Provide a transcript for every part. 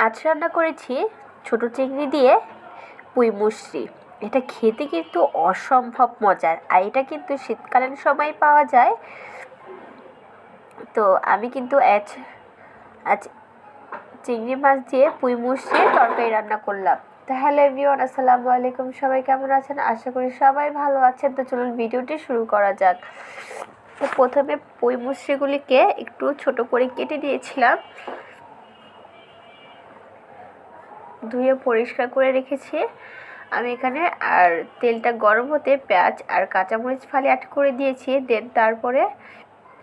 আজ রান্না করেছি ছোটো চিংড়ি দিয়ে পুঁই মুসরি। এটা খেতে কিন্তু অসম্ভব মজার, আর এটা কিন্তু শীতকালীন সময় পাওয়া যায়। তো আমি কিন্তু আজ আজ চিংড়ি মাছ দিয়ে পুঁই মুসরির তরকারি রান্না করলাম। তো হ্যালো এভরিওয়ান, আসসালামু আলাইকুম। সবাই কেমন আছেন? আশা করি সবাই ভালো আছেন। তো চলুন ভিডিওটি শুরু করা যাক। তো প্রথমে পুঁই মুসরিগুলিকে একটু ছোট করে কেটে নিয়েছিলাম, ধুয়ে পরিষ্কার করে রেখেছি আমি এখানে। আর তেলটা গরম হতে পেঁয়াজ আর কাঁচামরিচ ফালি অ্যাড করে দিয়েছি। দেন তারপরে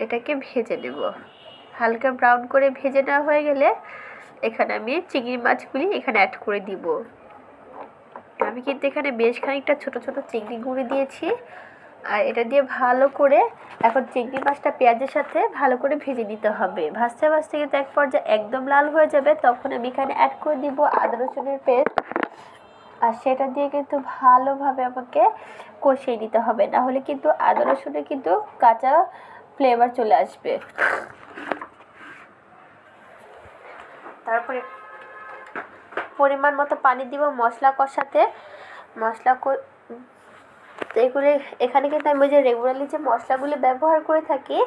এটাকে ভেজে নেব। হালকা ব্রাউন করে ভেজে নেওয়া হয়ে গেলে এখানে আমি চিংড়ি মাছগুলি এখানে অ্যাড করে দিব। আমি কিন্তু এখানে বেশ খানিকটা ছোট ছোট চিংড়ি গুঁড়ি দিয়েছি। আর এটা দিয়ে ভালো করে এখন চিংড়ি মাছটা পেঁয়াজের সাথে ভালো করে ভেজে নিতে হবে। ভাজতে ভাজতে কিন্তু এক পর্যায়ে একদম লাল হয়ে যাবে, তখন আমি এখানে অ্যাড করে দিব আদা রসুনের পেস্ট। আর সেটা দিয়ে কিন্তু ভালোভাবে আমাকে কষিয়ে নিতে হবে, না হলে কিন্তু আদা রসুনের কিন্তু কাঁচা ফ্লেভার চলে আসবে। তারপরে পরিমাণ মতো পানি দিব মশলা কষাতে। এগুলি এখানে কিন্তু আমি যে রেগুলারলি যে মশলাগুলি ব্যবহার করে থাকি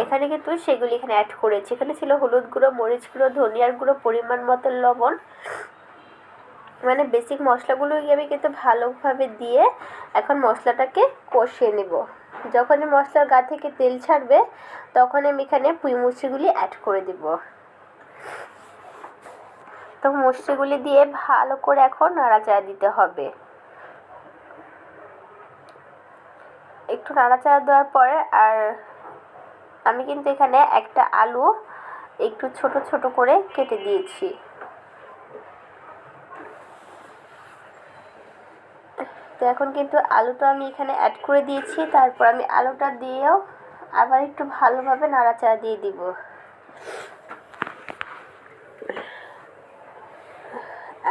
এখানে কিন্তু সেগুলি এখানে অ্যাড করেছি। এখানে ছিল হলুদ গুঁড়ো, মরিচ গুঁড়ো, ধনিয়ার গুঁড়ো, পরিমাণ মতো লবণ, মানে বেসিক মশলাগুলো আমি কিন্তু ভালোভাবে দিয়ে এখন মশলাটাকে কষিয়ে নেব। যখনই মশলার গা থেকে তেল ছাড়বে তখন আমি এখানে পুঁই মুসরিগুলি অ্যাড করে দেব। তো মুসরিগুলি দিয়ে ভালো করে এখন নাড়াচাড়া দিতে হবে। একটু নাড়াচাড়া দেওয়ার পরে আর আমি কিন্তু এখানে একটা আলু একটু ছোট ছোট করে কেটে দিয়েছি। তো এখন কিন্তু আলুটা আমি এখানে অ্যাড করে দিয়েছি। তারপর আমি আলুটা দিয়েও আবার একটু ভালোভাবে নাড়াচাড়া দিয়ে দিব।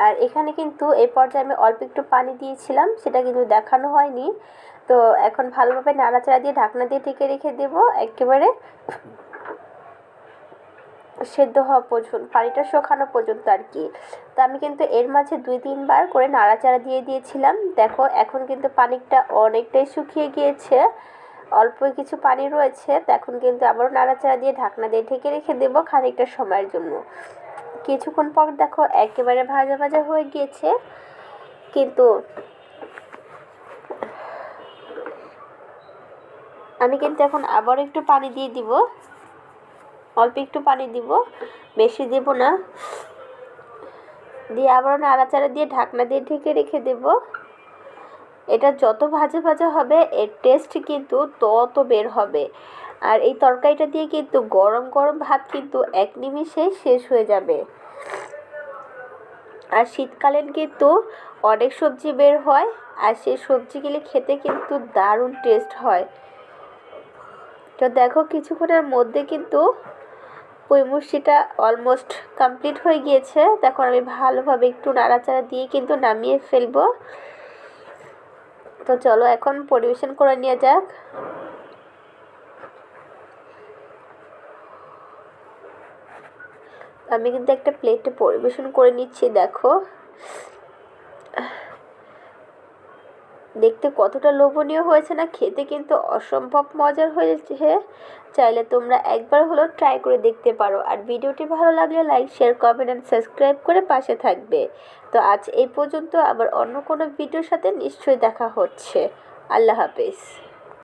আর এখানে কিন্তু এই পর্যায়ে আমি অল্প একটু পানি দিয়েছিলাম, সেটা কিন্তু দেখানো হয়নি। তো এখন ভালোভাবে নাড়াচাড়া দিয়ে ঢাকনা দিয়ে ঢেকে রেখে দেব একেবারে সেদ্ধ হওয়া পর্যন্ত, পানিটা শুকানো পর্যন্ত আর কি। তো আমি কিন্তু এর মাঝে 2-3 বার করে নাড়াচাড়া দিয়ে দিয়েছিলাম। দেখো এখন কিন্তু পানিটা অনেকটাই শুকিয়ে গিয়েছে, অল্প কিছু পানি রয়েছে। তো এখন কিন্তু আবারও নাড়াচাড়া দিয়ে ঢাকনা দিয়ে ঢেকে রেখে দেবো খানিকটা সময়ের জন্য। কিছুক্ষণ পর দেখো একেবারে ভাজা ভাজা হয়ে গিয়েছে। কিন্তু আমি কিন্তু এখন আবার একটু পানি দিয়ে দিব, অল্প একটু পানি দিব, বেশি দেব না। দিয়ে আবারও নাড়াচাড়া দিয়ে ঢাকনা দিয়ে ঢেকে রেখে দেব। এটা যত ভাজা ভাজা হবে এর টেস্ট কিন্তু তত বের হবে। আর এই তরকারিটা দিয়ে কিন্তু গরম গরম ভাত কিন্তু এক নিমিষে শেষ হয়ে যাবে। আর শীতকালীন কিন্তু অনেক সবজি বের হয়, আর সেই সবজিগুলি খেতে কিন্তু দারুণ টেস্ট হয়। তো দেখো কিছুক্ষণের মধ্যে কিন্তু পুঁই মুসরিটা অলমোস্ট কমপ্লিট হয়ে গিয়েছে। তখন আমি ভালোভাবে একটু নাড়াচাড়া দিয়ে কিন্তু নামিয়ে ফেলবো। তো চলো এখন পরিবেশন করে নেওয়া যাক। আমি কিন্তু একটা প্লেটে পরিবেশন করে নিচ্ছি। দেখো দেখতে কতটা লোভনীয় হয়েছে না, খেতে কিন্তু অসম্ভব মজার হয়েছে। চাইলে তোমরা একবার হলেও ট্রাই করে দেখতে পারো। আর ভিডিওটি ভালো লাগলে like, share, comment and subscribe করে পাশে থাকবে। তো আজ এই পর্যন্ত, আবার অন্য কোনো ভিডিওর সাথে নিশ্চয়ই দেখা হচ্ছে। আল্লাহ হাফেজ।